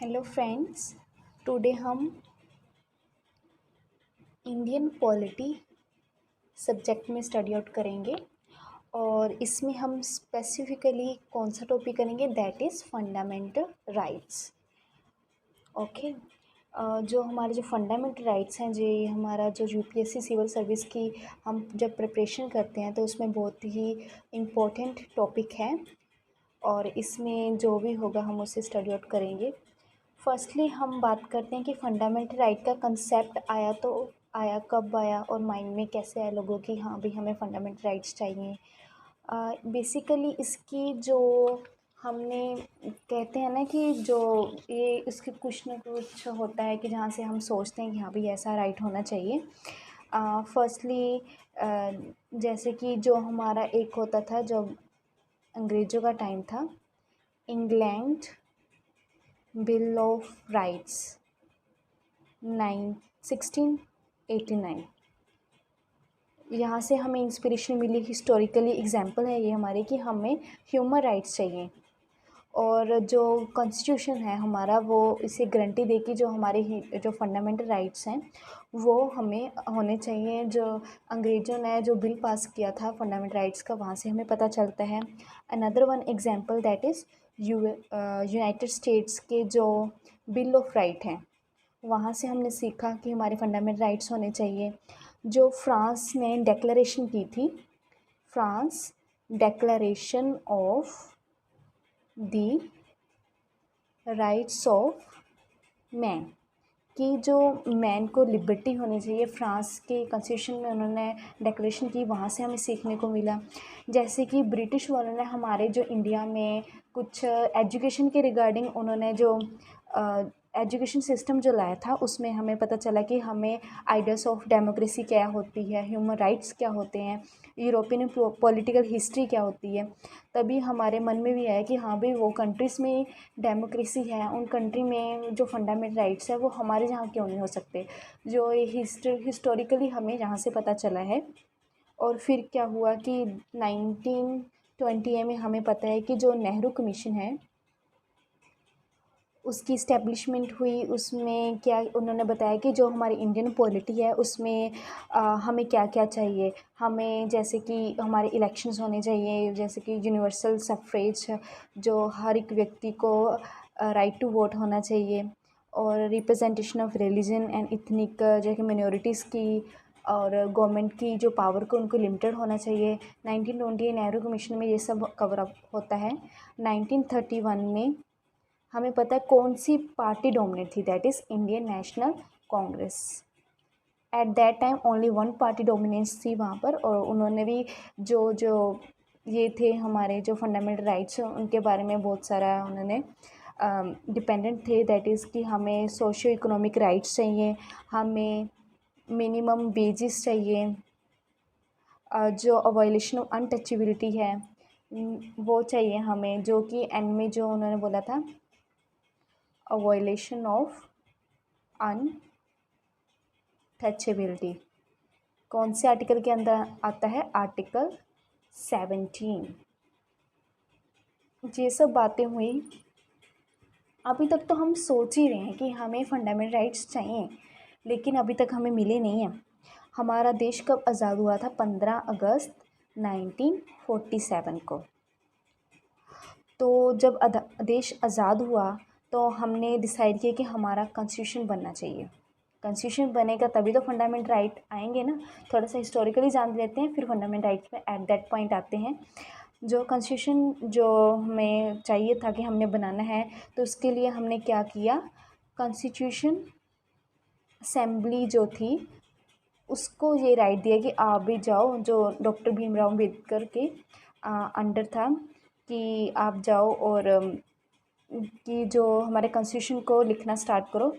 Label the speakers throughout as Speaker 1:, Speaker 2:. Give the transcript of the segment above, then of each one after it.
Speaker 1: Hello friends. Today हम Indian polity subject में study out करेंगे और इसमें हम स्पेसिफिकली कौन सा टॉपिक करेंगे, that is fundamental rights. Okay. जो हमारे जो फंडामेंटल राइट्स हैं, ये हमारा जो यूपीएससी सिविल सर्विस की हम जब प्रिपरेशन करते हैं तो उसमें बहुत ही इम्पोर्टेंट टॉपिक है और इसमें जो भी होगा हम उससे स्टडी आउट करेंगे। फर्स्टली हम बात करते हैं कि फंडामेंटल राइट का कंसेप्ट आया कब आया और माइंड में कैसे आया लोगों की, हाँ भी हमें फंडामेंटल राइट्स चाहिए। बेसिकली इसकी जो हमने कहते हैं ना कि जो ये इसकी कुछ ना कुछ होता है कि जहाँ से हम सोचते हैं कि हाँ भी ऐसा राइट होना चाहिए। फर्स्टली जैसे कि जो हमारा एक होता था जब अंग्रेज़ों का टाइम था, इंग्लैंड बिल ऑफ राइट्स 1689। यहाँ से हमें इंस्पिरेशन मिली, हिस्टोरिकली एग्जाम्पल है ये हमारे कि हमें ह्यूमन राइट्स चाहिए और जो कॉन्स्टिट्यूशन है हमारा वो इसे गारंटी दे कि जो हमारे जो फंडामेंटल राइट्स हैं वो हमें होने चाहिए। जो अंग्रेज़ों ने जो बिल पास किया था फंडामेंटल राइट्स का, वहाँ से हमें पता चलता है। Another one example that is United states के जो बिल ऑफ राइट हैं, वहाँ से हमने सीखा कि हमारे फंडामेंटल राइट्स होने चाहिए। जो फ्रांस ने डेक्लरेशन की थी, France declaration of the rights of man, कि जो मैन को लिबर्टी होनी चाहिए, फ्रांस के कॉन्स्टिट्यूशन में उन्होंने डेक्लेरेशन की, वहाँ से हमें सीखने को मिला। जैसे कि ब्रिटिश वालों ने हमारे जो इंडिया में कुछ एजुकेशन के रिगार्डिंग उन्होंने जो एजुकेशन सिस्टम जो लाया था उसमें हमें पता चला कि हमें आइडियाज़ ऑफ डेमोक्रेसी क्या होती है, ह्यूमन राइट्स क्या होते हैं, यूरोपियन पॉलिटिकल हिस्ट्री क्या होती है। तभी हमारे मन में भी आया कि हाँ भाई वो कंट्रीज़ में डेमोक्रेसी है, उन कंट्री में जो फंडामेंटल राइट्स है वो हमारे यहाँ क्यों नहीं हो सकते, जो ये हिस्टोरिकली हमें यहाँ से पता चला है। और फिर क्या हुआ कि 1920 में हमें पता है कि जो नेहरू कमीशन है उसकी इस्टेब्लिशमेंट हुई। उसमें क्या उन्होंने बताया कि जो हमारी इंडियन पॉलिटी है उसमें हमें क्या क्या चाहिए। हमें जैसे कि हमारे इलेक्शंस होने चाहिए, जैसे कि यूनिवर्सल सफ्रेज, जो हर एक व्यक्ति को राइट टू वोट होना चाहिए, और representation of religion and ethnic जैसे मिनॉरिटीज़ की और गवर्नमेंट की जो पावर को उनको लिमिटेड होना चाहिए। 1920 नेहरू कमीशन में ये सब कवर अप होता है। 1931 में हमें पता है कौन सी पार्टी डोमिनेट थी, that is Indian national Congress. At that time only one party dominance थी वहाँ पर, और उन्होंने भी जो जो ये थे हमारे जो फंडामेंटल राइट्स उनके बारे में बहुत सारा उन्होंने डिपेंडेंट थे, दैट इज़ कि हमें सोशियो इकोनॉमिक राइट्स चाहिए, हमें मिनिमम वेजेस चाहिए, जो अवॉइलेशन ऑफ अनटचेबिलिटी है वो चाहिए हमें, जो कि एंड में जो उन्होंने बोला था अवॉइलेशन ऑफ अनटचेबिलिटी कौन से आर्टिकल के अंदर आता है, आर्टिकल 17। ये सब बातें हुई। अभी तक तो हम सोच ही रहे हैं कि हमें फंडामेंटल राइट्स चाहिए, लेकिन अभी तक हमें मिले नहीं हैं। हमारा देश कब आज़ाद हुआ था, 15 अगस्त 1947 को। तो जब देश आज़ाद हुआ तो हमने डिसाइड किया कि हमारा कॉन्स्टिट्यूशन बनना चाहिए। कॉन्स्टिट्यूशन बनेगा तभी तो फंडामेंटल राइट आएंगे ना। थोड़ा सा हिस्टोरिकली जान लेते हैं, फिर फंडामेंटल राइट्स पे एट दैट पॉइंट आते हैं। जो कॉन्स्टिट्यूशन जो हमें चाहिए था कि हमने बनाना है, तो उसके लिए हमने क्या किया, कॉन्स्टिट्यूशन असेंबली जो थी उसको ये राइट दिया कि आप भी जाओ, जो डॉक्टर भीमराव अम्बेडकर के अंडर था, कि आप जाओ और कि जो हमारे कॉन्स्टिट्यूशन को लिखना स्टार्ट करो।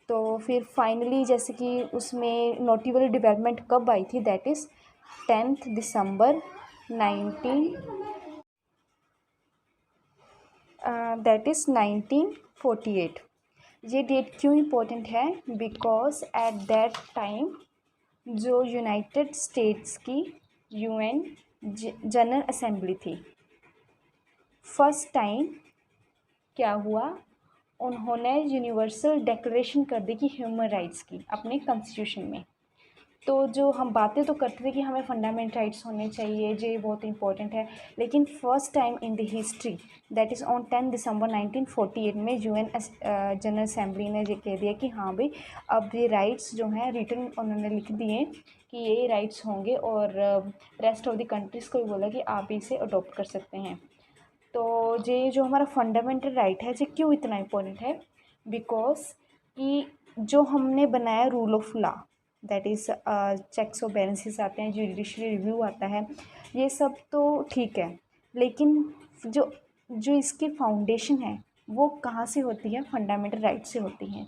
Speaker 1: तो फिर फाइनली जैसे कि उसमें नोटेबल डेवलपमेंट कब आई थी, दैट इज़ 10 दिसंबर 1948। ये डेट क्यों इम्पोर्टेंट है, बिकॉज एट दैट टाइम जो यूनाइटेड स्टेट्स की यूएन जनरल असेंबली थी, फर्स्ट टाइम क्या हुआ, उन्होंने यूनिवर्सल डिक्लेरेशन कर दी कि ह्यूमन राइट्स की अपने कॉन्स्टिट्यूशन में। तो जो हम बातें तो करते थे कि हमें फंडामेंटल राइट्स होने चाहिए, ये बहुत इंपॉर्टेंट है, लेकिन first time in the history that is on 10 दिसंबर 1948 में यूएन जनरल असेंबली ने ये कह दिया कि हाँ भाई अब ये राइट्स जो हैं रिटर्न उन्होंने लिख दिए कि ये राइट्स होंगे, और रेस्ट ऑफ द कंट्रीज़ को भी बोला कि आप इसे अडोप्ट कर सकते हैं। तो ये जो हमारा फंडामेंटल राइट है ये क्यों इतना इम्पोर्टेंट है, बिकॉज कि जो हमने बनाया rule of law that is checks और बैलेंसेस आते हैं, जुडिशरी रिव्यू आता है, ये सब तो ठीक है, लेकिन जो जो इसकी फाउंडेशन है वो कहाँ से होती है, फंडामेंटल राइट से होती है।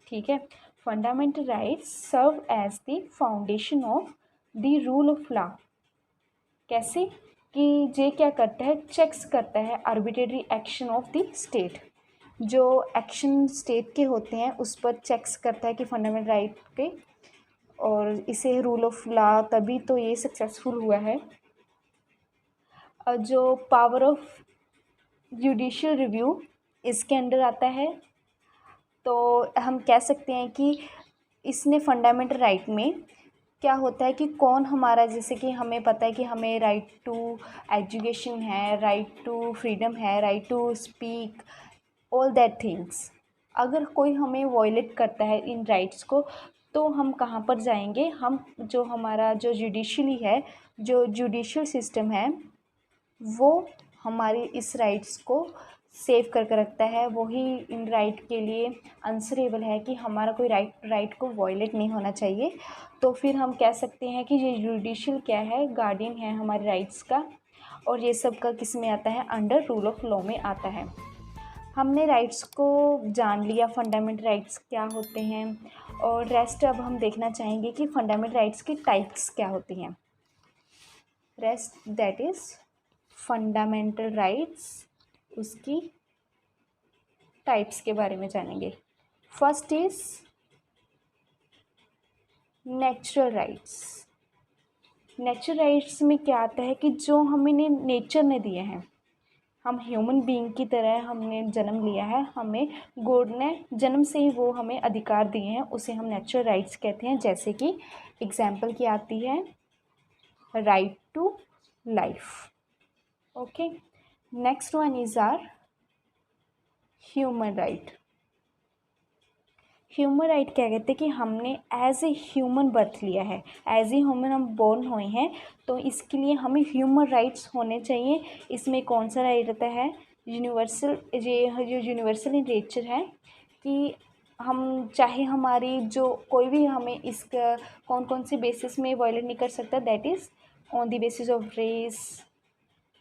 Speaker 1: ठीक है, fundamental rights serve as the foundation of the rule of law. कैसे कि ये क्या करता है, चेक्स करता है arbitrary action of the state. जो एक्शन स्टेट के होते हैं उस पर चेक्स करता है कि फंडामेंटल राइट के, और इसे रूल ऑफ लॉ तभी तो ये सक्सेसफुल हुआ है। जो पावर ऑफ जुडिशियल रिव्यू इसके अंडर आता है, तो हम कह सकते हैं कि इसने फंडामेंटल राइट में क्या होता है कि कौन हमारा, जैसे कि हमें पता है कि हमें राइट टू एजुकेशन है, राइट टू फ्रीडम है, right to speak, all that things. अगर कोई हमें वॉयलेट करता है इन राइट्स को तो हम कहाँ पर जाएंगे, हम जो हमारा जो जुडिशली है, जो जुडिशियल सिस्टम है वो हमारी इस राइट्स को सेव करके रखता है, वही इन राइट के लिए आंसरेबल है कि हमारा कोई राइट को वॉयलेट नहीं होना चाहिए। तो फिर हम कह सकते हैं कि ये जुडिशियल क्या है, गार्डियन है हमारे राइट्स का, और ये सब का किस में आता है, अंडर रूल ऑफ लॉ में आता है। हमने राइट्स को जान लिया, फंडामेंटल राइट्स क्या होते हैं, और रेस्ट अब हम देखना चाहेंगे कि फंडामेंटल राइट्स की टाइप्स क्या होती हैं। Rest that is fundamental rights, उसकी टाइप्स के बारे में जानेंगे। First is natural rights. Natural rights में क्या आता है कि जो हमें नेचर ने दिए हैं, हम ह्यूमन बीइंग की तरह हमने जन्म लिया है, हमें गॉड ने जन्म से ही वो हमें अधिकार दिए हैं, उसे हम नेचुरल राइट्स कहते हैं। जैसे कि एग्जाम्पल की आती है right to life. Okay, next one is our human right. Human right क्या कहते हैं कि हमने एज ए ह्यूमन बर्थ लिया है, एज ए ह्यूमन हम बोर्न हुए हैं, तो इसके लिए हमें ह्यूमन राइट्स होने चाहिए। इसमें कौन सा राइट रहता है, यूनिवर्सल, ये जो यूनिवर्सल इन नेचर है कि हम चाहे हमारी जो कोई भी हमें इसका कौन कौन से बेसिस में वायलेट नहीं कर सकता, that is on the basis of race,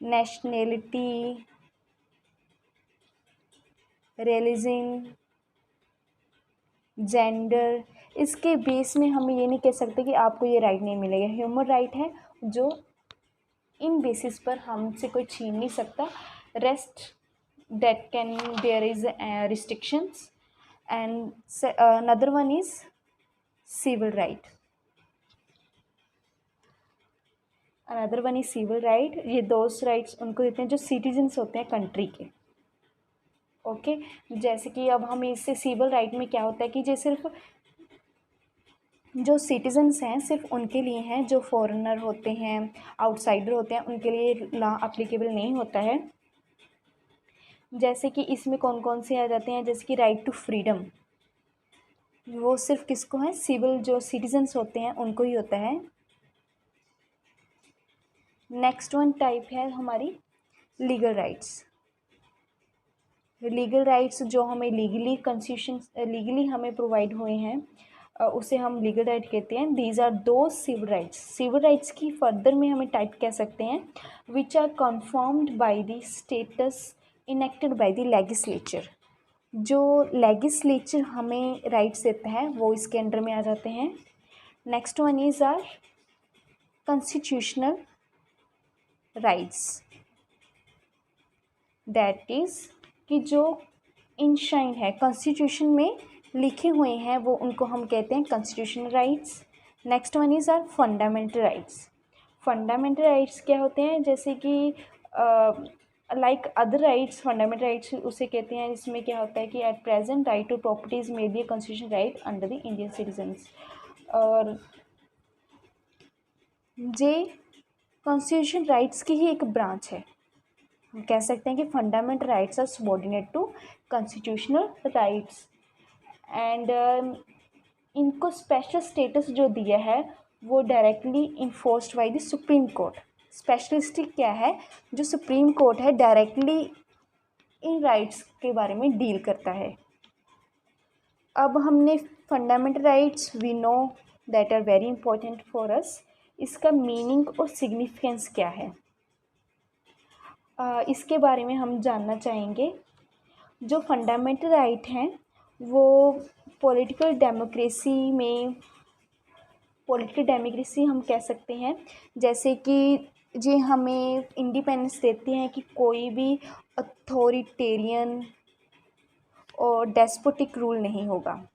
Speaker 1: nationality, religion, gender. इसके बेस में हम ये नहीं कह सकते कि आपको ये राइट नहीं मिलेगा। ह्यूमन राइट है जो इन बेसिस पर हमसे कोई छीन नहीं सकता। Rest that can there is restrictions, and another one is civil right. Another one is civil right. ये दोस्त राइट्स उनको देते हैं जो सिटीजन्स होते हैं कंट्री के। ओके, जैसे कि अब हम इससे सिविल राइट में क्या होता है कि ये सिर्फ जो सिटीजन्स हैं सिर्फ उनके लिए हैं, जो फॉरेनर होते हैं, आउटसाइडर होते हैं, उनके लिए लॉ अप्लीकेबल नहीं होता है। जैसे कि इसमें कौन कौन से आ जाते हैं, जैसे कि राइट टू फ्रीडम, वो सिर्फ किसको है, सिविल जो सिटीजन्स होते हैं उनको ही होता है। नेक्स्ट वन टाइप है हमारी लीगल राइट्स। लीगल राइट्स जो हमें लीगली कॉन्स्टिट्यूशन लीगली हमें प्रोवाइड हुए हैं, उसे हम लीगल राइट कहते हैं। दीज आर दो सिविल राइट्स। सिविल राइट्स की फर्दर में हमें टाइप कह सकते हैं, which are confirmed by the statutes enacted by the legislature. जो लेजिस्लेचर हमें राइट्स देता है वो इसके अंडर में आ जाते हैं। Next one is our constitutional rights, that is कि जो इनशाइन है, कॉन्स्टिट्यूशन में लिखे हुए हैं, वो उनको हम कहते हैं constitutional rights. Next one is our fundamental rights. Fundamental rights क्या होते हैं, जैसे कि like other rights, fundamental rights उसे कहते हैं। इसमें क्या होता है कि at present right to properties may be a constitution right under the Indian citizens. और ये कॉन्स्टिट्यूशन राइट्स की ही एक ब्रांच है। हम कह सकते हैं कि fundamental rights are subordinate to constitutional rights. And इनको स्पेशल स्टेटस जो दिया है वो directly enforced by the supreme court. Specialistic क्या है, जो सुप्रीम कोर्ट है डायरेक्टली इन राइट्स के बारे में डील करता है। अब हमने fundamental rights we know that are very important for us. इसका मीनिंग और सिग्निफिकेंस क्या है, इसके बारे में हम जानना चाहेंगे। जो फंडामेंटल राइट हैं वो पॉलिटिकल डेमोक्रेसी हम कह सकते हैं। जैसे कि ये हमें इंडिपेंडेंस देते हैं कि कोई भी अथॉरिटेरियन और डेस्पोटिक रूल नहीं होगा।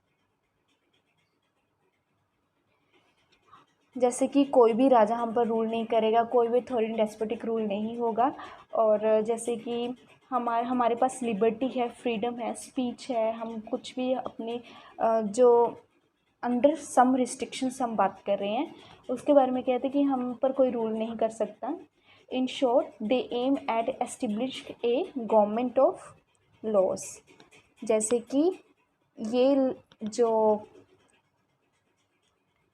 Speaker 1: जैसे कि कोई भी राजा हम पर रूल नहीं करेगा, कोई भी अथॉरिटी डेस्पोटिक रूल नहीं होगा। और जैसे कि हमारे पास लिबर्टी है, फ्रीडम है, स्पीच है, हम कुछ भी अपने जो अंडर सम रिस्ट्रिक्शंस हम बात कर रहे हैं उसके बारे में कहते हैं कि हम पर कोई रूल नहीं कर सकता। In short they aim at establish a government of laws. जैसे कि ये जो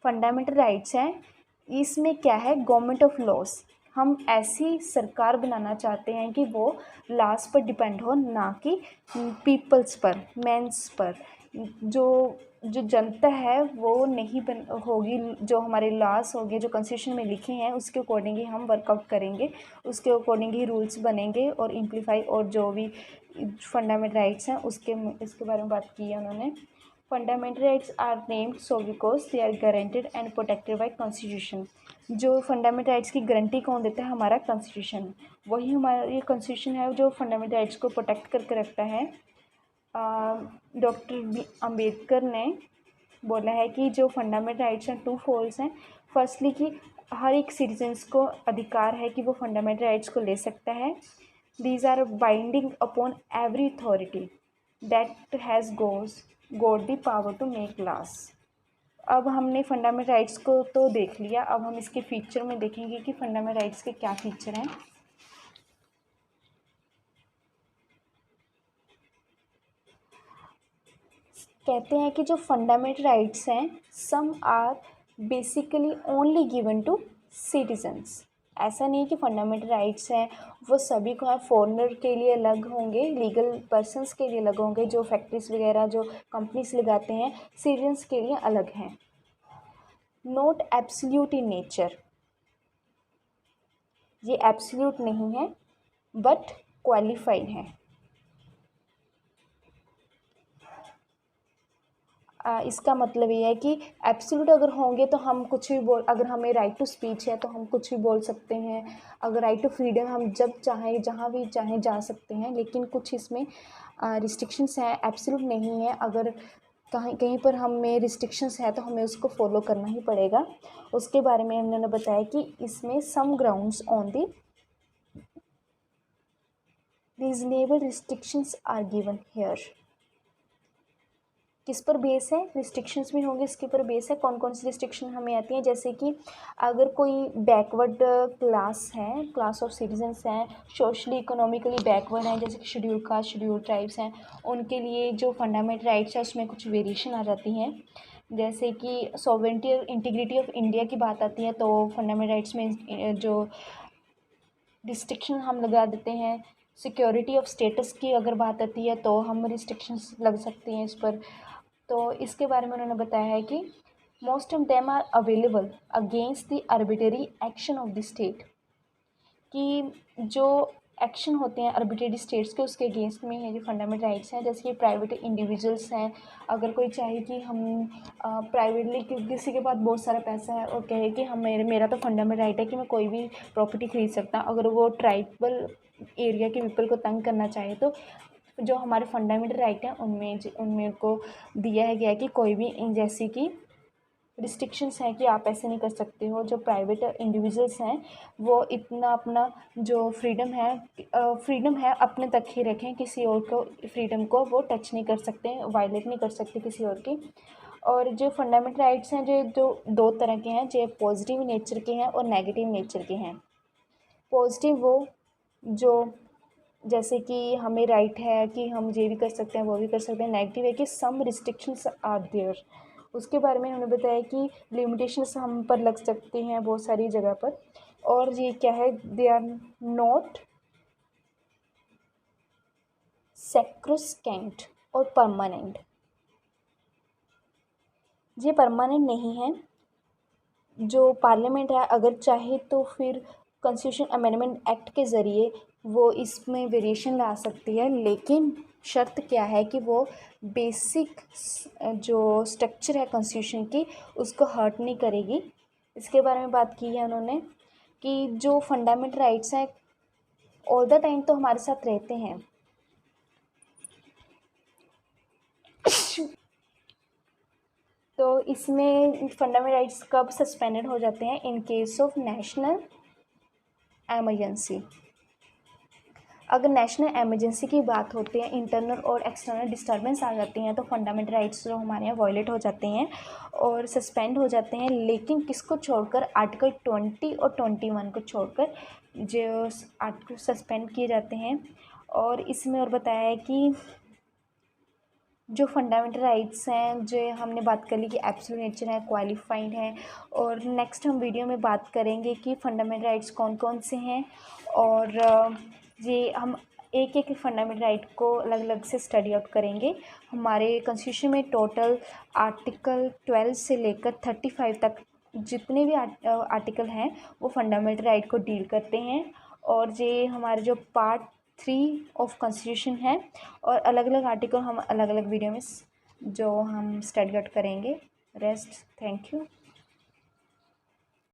Speaker 1: फंडामेंटल राइट्स हैं इसमें क्या है, गवर्नमेंट ऑफ लॉज। हम ऐसी सरकार बनाना चाहते हैं कि वो लॉज पर डिपेंड हो, ना कि पीपल्स पर, मैंस पर। जो जो जनता है वो नहीं होगी, जो हमारे लॉज होंगे जो कॉन्स्टिट्यूशन में लिखे हैं उसके अकॉर्डिंग ही हम वर्कआउट करेंगे, उसके अकॉर्डिंग ही रूल्स बनेंगे और इम्प्लीफाई। और जो भी फंडामेंटल राइट्स हैं इसके बारे में बात की है उन्होंने। Fundamental rights are named so because they are guaranteed and protected by constitution. जो फंडामेंटल राइट्स की गारंटी कौन देता है, हमारा कॉन्स्टिट्यूशन। वही हमारा ये कॉन्स्टिट्यूशन है जो फंडामेंटल राइट्स को प्रोटेक्ट करके रखता है। डॉक्टर अम्बेडकर ने बोला है कि जो फंडामेंटल राइट्स हैं टू फोल्ड्स हैं। फर्स्टली कि हर एक सिटीजन्स को अधिकार है कि वो फंडामेंटल राइट्स को ले सकता है। These are binding upon every authority that has got the power to make laws. अब हमने फंडामेंटल राइट्स को तो देख लिया, अब हम इसके फीचर में देखेंगे कि फंडामेंटल राइट्स के क्या फीचर हैं। कहते हैं कि जो फंडामेंटल राइट्स हैं some are basically only given to citizens. ऐसा नहीं कि फंडामेंटल राइट्स हैं वो सभी को है, फॉरेनर के लिए अलग होंगे, लीगल पर्सन्स के लिए अलग होंगे, जो फैक्ट्रीज वगैरह जो कंपनीज लगाते हैं, सिटीजन्स के लिए अलग हैं। नॉट एब्सोल्यूट इन नेचर, ये एब्सोल्यूट नहीं है बट क्वालिफाइड है। इसका मतलब ये है कि एब्सोल्यूट अगर होंगे तो हम कुछ भी अगर हमें राइट टू स्पीच है तो हम कुछ भी बोल सकते हैं। अगर राइट टू फ्रीडम हम जब चाहें जहाँ भी चाहें जा सकते हैं, लेकिन कुछ इसमें रिस्ट्रिक्शंस हैं, एब्सोल्यूट नहीं है। अगर कहीं कहीं पर हमें रिस्ट्रिक्शंस है तो हमें उसको फॉलो करना ही पड़ेगा। उसके बारे में हमने बताया कि इसमें some grounds on the reasonable restrictions are given here. किस पर बेस है, रिस्ट्रिक्शंस भी होंगे, इसके ऊपर बेस है। कौन कौन सी रिस्ट्रिक्शन हमें आती हैं, जैसे कि अगर कोई बैकवर्ड क्लास है, क्लास ऑफ सिटीजन्स हैं, सोशली इकोनॉमिकली बैकवर्ड हैं, जैसे कि शेड्यूल कास्ट, शेड्यूल ट्राइब्स हैं, उनके लिए जो फंडामेंटल राइट्स है उसमें कुछ वेरिएशन आ जाती हैं। जैसे कि सॉवरेनिटी और इंटीग्रिटी ऑफ इंडिया की बात आती है तो फंडामेंटल राइट्स में जो रिस्ट्रिक्शन हम लगा देते हैं। सिक्योरिटी ऑफ स्टेटस की अगर बात आती है तो हम रिस्ट्रिक्शंस लग सकती हैं इस पर। तो इसके बारे में उन्होंने बताया है कि most of them are available against the arbitrary action of the state, कि जो एक्शन होते हैं आर्बिट्रेरी स्टेट्स के उसके अगेंस्ट में है जो फंडामेंटल राइट्स हैं। जैसे कि प्राइवेट इंडिविजुअल्स हैं, अगर कोई चाहे कि हम प्राइवेटली किसी के पास बहुत सारा पैसा है और कहे कि हम मेरा तो फंडामेंटल राइट है कि मैं कोई भी प्रॉपर्टी खरीद सकता हूँ, अगर वो ट्राइबल एरिया के पीपल को तंग करना चाहे तो जो हमारे फंडामेंटल राइट हैं उनमें को दिया है गया कि कोई भी जैसे कि रिस्ट्रिक्शंस हैं कि आप ऐसे नहीं कर सकते हो। जो प्राइवेट इंडिविजुअल्स हैं वो इतना अपना जो फ्रीडम है अपने तक ही रखें, किसी और को फ्रीडम को वो टच नहीं कर सकते, वायलेट नहीं कर सकते किसी और की। और जो फंडामेंटल राइट्स हैं जो दो तरह के हैं, जो पॉजिटिव नेचर के हैं और नेगेटिव नेचर के हैं। पॉजिटिव वो जो जैसे कि हमें राइट है कि हम ये भी कर सकते हैं वो भी कर सकते हैं। नेगेटिव है कि सम रिस्ट्रिक्शंस आर देयर, उसके बारे में हमने बताया कि लिमिटेशंस हम पर लग सकती हैं बहुत सारी जगह पर। और ये क्या है, दे आर नॉट सैक्रोसैंक्ट और परमानेंट, ये परमानेंट नहीं है। जो पार्लियामेंट है अगर चाहे तो फिर कॉन्स्टिट्यूशन अमेंडमेंट एक्ट के ज़रिए वो इसमें वेरिएशन ला सकती है, लेकिन शर्त क्या है कि वो बेसिक जो स्ट्रक्चर है कॉन्स्टिट्यूशन की उसको हर्ट नहीं करेगी। इसके बारे में बात की है उन्होंने कि जो फंडामेंटल राइट्स हैं ऑल द टाइम तो हमारे साथ रहते हैं, तो इसमें फंडामेंटल राइट्स कब सस्पेंडेड हो जाते हैं, in case of national emergency. अगर नेशनल एमरजेंसी की बात होती है, इंटरनल और एक्सटर्नल डिस्टर्बेंस आ जाती हैं तो फंडामेंटल राइट्स जो हमारे यहाँ वायलेट हो जाते हैं और सस्पेंड हो जाते हैं। लेकिन किसको छोड़कर, आर्टिकल 20 और 21 को छोड़कर जो आर्टिकल सस्पेंड किए जाते हैं। और इसमें और बताया है कि जो फंडामेंटल राइट्स हैं जो हमने बात कर ली कि एब्सोल्यूट नेचर है, क्वालिफाइड है। और नेक्स्ट हम वीडियो में बात करेंगे कि फंडामेंटल राइट्स कौन कौन से हैं, और ये हम एक एक फंडामेंटल राइट को अलग अलग से स्टडी आउट करेंगे। हमारे कॉन्स्टिट्यूशन में टोटल आर्टिकल 12 से लेकर 35 तक जितने भी आर्टिकल हैं वो फंडामेंटल राइट को डील करते हैं। और ये हमारे जो पार्ट 3 ऑफ कॉन्स्टिट्यूशन है, और अलग अलग आर्टिकल हम अलग अलग वीडियो में जो हम स्टडी आउट करेंगे। Rest, thank you.